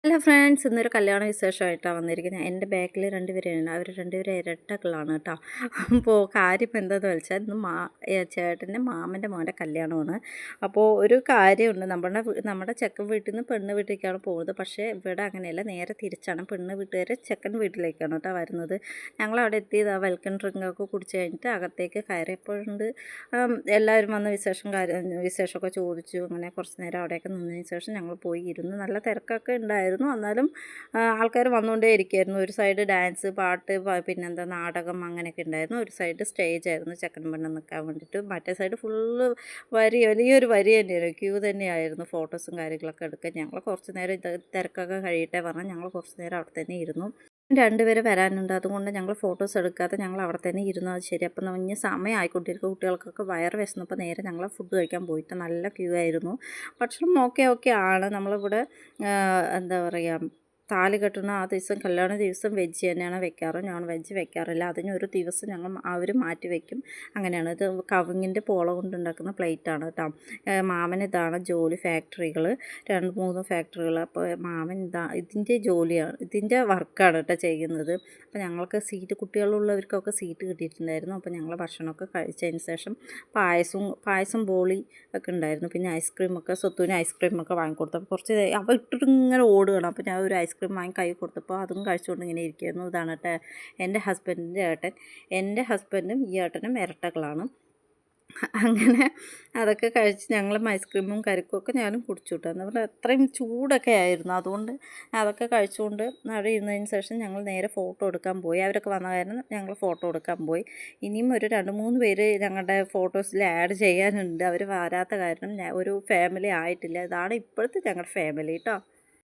Hello friends, ഇന്നൊരു കല്യാണ വിശേഷമായിട്ടാണ് വന്നിരിക്കുന്നത്. എൻ്റെ ബാക്കിൽ രണ്ടുപേരുണ്ട്. അവർ രണ്ടുപേരും ഇരട്ടകളാണ് കേട്ടോ. അപ്പോൾ കാര്യം ഇപ്പോൾ എന്താണെന്ന് വെച്ചാൽ ഇന്ന് ചേട്ടൻ്റെ മാമൻ്റെ മോൻ്റെ കല്യാണമാണ്. അപ്പോൾ ഒരു കാര്യമുണ്ട്, നമ്മുടെ ചെക്കൻ വീട്ടിൽ നിന്ന് പെണ്ണ് വീട്ടിലേക്കാണ് പോകുന്നത്. പക്ഷേ ഇവിടെ അങ്ങനെയല്ല, നേരെ തിരിച്ചാണ്. പെണ്ണ് വീട്ടുകാർ ചെക്കൻ വീട്ടിലേക്കാണ് കേട്ടോ വരുന്നത്. ഞങ്ങളവിടെ എത്തിയത് ആ വെൽക്കം ഡ്രിങ്കൊക്കെ കുടിച്ച് കഴിഞ്ഞിട്ട് അകത്തേക്ക് കയറിയപ്പോഴുണ്ട് എല്ലാവരും വന്ന് വിശേഷമൊക്കെ ചോദിച്ചു. അങ്ങനെ കുറച്ച് നേരം അവിടെയൊക്കെ നിന്നതിന് ശേഷം ഞങ്ങൾ പോയി ഇരുന്നു. നല്ല തിരക്കൊക്കെ ഉണ്ടായിരുന്നു. എന്നാലും ആൾക്കാർ വന്നുകൊണ്ടേ ഇരിക്കുമായിരുന്നു. ഒരു സൈഡ് ഡാൻസ്, പാട്ട്, പിന്നെന്താ നാടകം അങ്ങനെയൊക്കെ ഉണ്ടായിരുന്നു. ഒരു സൈഡ് സ്റ്റേജായിരുന്നു ചെക്കൻ പെണ്ണ് നിൽക്കാൻ വേണ്ടിയിട്ട്. മറ്റേ സൈഡ് ഫുള്ള് വലിയൊരു വരി തന്നെയായിരുന്നു, ക്യൂ തന്നെയായിരുന്നു ഫോട്ടോസും കാര്യങ്ങളൊക്കെ എടുക്കാൻ. ഞങ്ങൾ കുറച്ച് നേരം തിരക്കൊക്കെ കഴിയട്ടെ പറഞ്ഞാൽ ഞങ്ങൾ കുറച്ച് നേരം അവിടെ തന്നെ ഇരുന്നു. രണ്ടുപേര് വരാനുണ്ട്, അതുകൊണ്ട് ഞങ്ങൾ ഫോട്ടോസ് എടുക്കാതെ ഞങ്ങൾ അവിടെ തന്നെ ഇരുന്നു. അത് ശരി. അപ്പം ഇനി സമയം ആയിക്കൊണ്ടിരിക്കും. കുട്ടികൾക്കൊക്കെ വയറ് വിശന്നപ്പോൾ നേരെ ഞങ്ങൾ ഫുഡ് കഴിക്കാൻ പോയിട്ട് നല്ല ക്യൂ ആയിരുന്നു. ഭക്ഷണം ഓക്കെ ആണ്. നമ്മളിവിടെ എന്താ പറയുക, താലി കെട്ടുന്ന ആ ദിവസം, കല്യാണ ദിവസം വെജ് തന്നെയാണ് വെക്കാറ്, നോൺ വെജ് വെക്കാറില്ല. അതിനൊരു ദിവസം ഞങ്ങൾ അവർ മാറ്റി വയ്ക്കും. അങ്ങനെയാണ്. ഇത് കവുങ്ങിൻ്റെ പോള കൊണ്ടുണ്ടാക്കുന്ന പ്ലേറ്റാണ് കേട്ടോ. മാമൻ ഇതാണ് ജോലി, ഫാക്ടറികൾ 2-3 ഫാക്ടറികൾ. അപ്പോൾ മാമൻ ഇതിൻ്റെ ജോലിയാണ്, ഇതിൻ്റെ വർക്കാണ് കേട്ടോ ചെയ്യുന്നത്. അപ്പോൾ ഞങ്ങൾക്ക് കുട്ടികളുള്ളവർക്കൊക്കെ സീറ്റ് കിട്ടിയിട്ടുണ്ടായിരുന്നു. അപ്പോൾ ഞങ്ങൾ ഭക്ഷണമൊക്കെ കഴിച്ചതിന് ശേഷം പായസം ബോളി ഒക്കെ ഉണ്ടായിരുന്നു. പിന്നെ ഐസ്ക്രീമൊക്കെ, സ്വത്തുവിന് ഐസ്ക്രീമൊക്കെ വാങ്ങിക്കൊടുത്തു. അപ്പോൾ കുറച്ച് അവ ഇട്ടിട്ട് ഇങ്ങനെ ഓടുകയാണ്. അപ്പോൾ ഞാൻ ഒരു ഐസ്ക്രീം വാങ്ങി കൈ കൊടുത്തപ്പോൾ അതും കഴിച്ചുകൊണ്ട് ഇങ്ങനെ ഇരിക്കുകയായിരുന്നു. ഇതാണ് കേട്ടോ എൻ്റെ ഹസ്ബൻഡിൻ്റെ ഏട്ടൻ. എൻ്റെ ഹസ്ബൻഡും ഈ ഏട്ടനും ഇരട്ടകളാണ്. അങ്ങനെ അതൊക്കെ കഴിച്ച് ഞങ്ങളും ഐസ്ക്രീമും കരിക്കുമൊക്കെ ഞാനും കുടിച്ചു കിട്ടുക. എന്ന് പറഞ്ഞാൽ അത്രയും ചൂടൊക്കെ ആയിരുന്നു. അതുകൊണ്ട് അതൊക്കെ കഴിച്ചുകൊണ്ട് അവിടെ ഇരുന്നതിന് ശേഷം ഞങ്ങൾ നേരെ ഫോട്ടോ എടുക്കാൻ പോയി. അവരൊക്കെ വന്ന കാരണം ഞങ്ങൾ ഫോട്ടോ എടുക്കാൻ പോയി. ഇനിയും ഒരു 2-3 പേര് ഞങ്ങളുടെ ഫോട്ടോസിൽ ആഡ് ചെയ്യാനുണ്ട്. അവർ വരാത്ത കാരണം ഒരു ഫാമിലി ആയിട്ടില്ല. ഇതാണ് ഇപ്പോഴത്തെ ഞങ്ങളുടെ ഫാമിലി കേട്ടോ.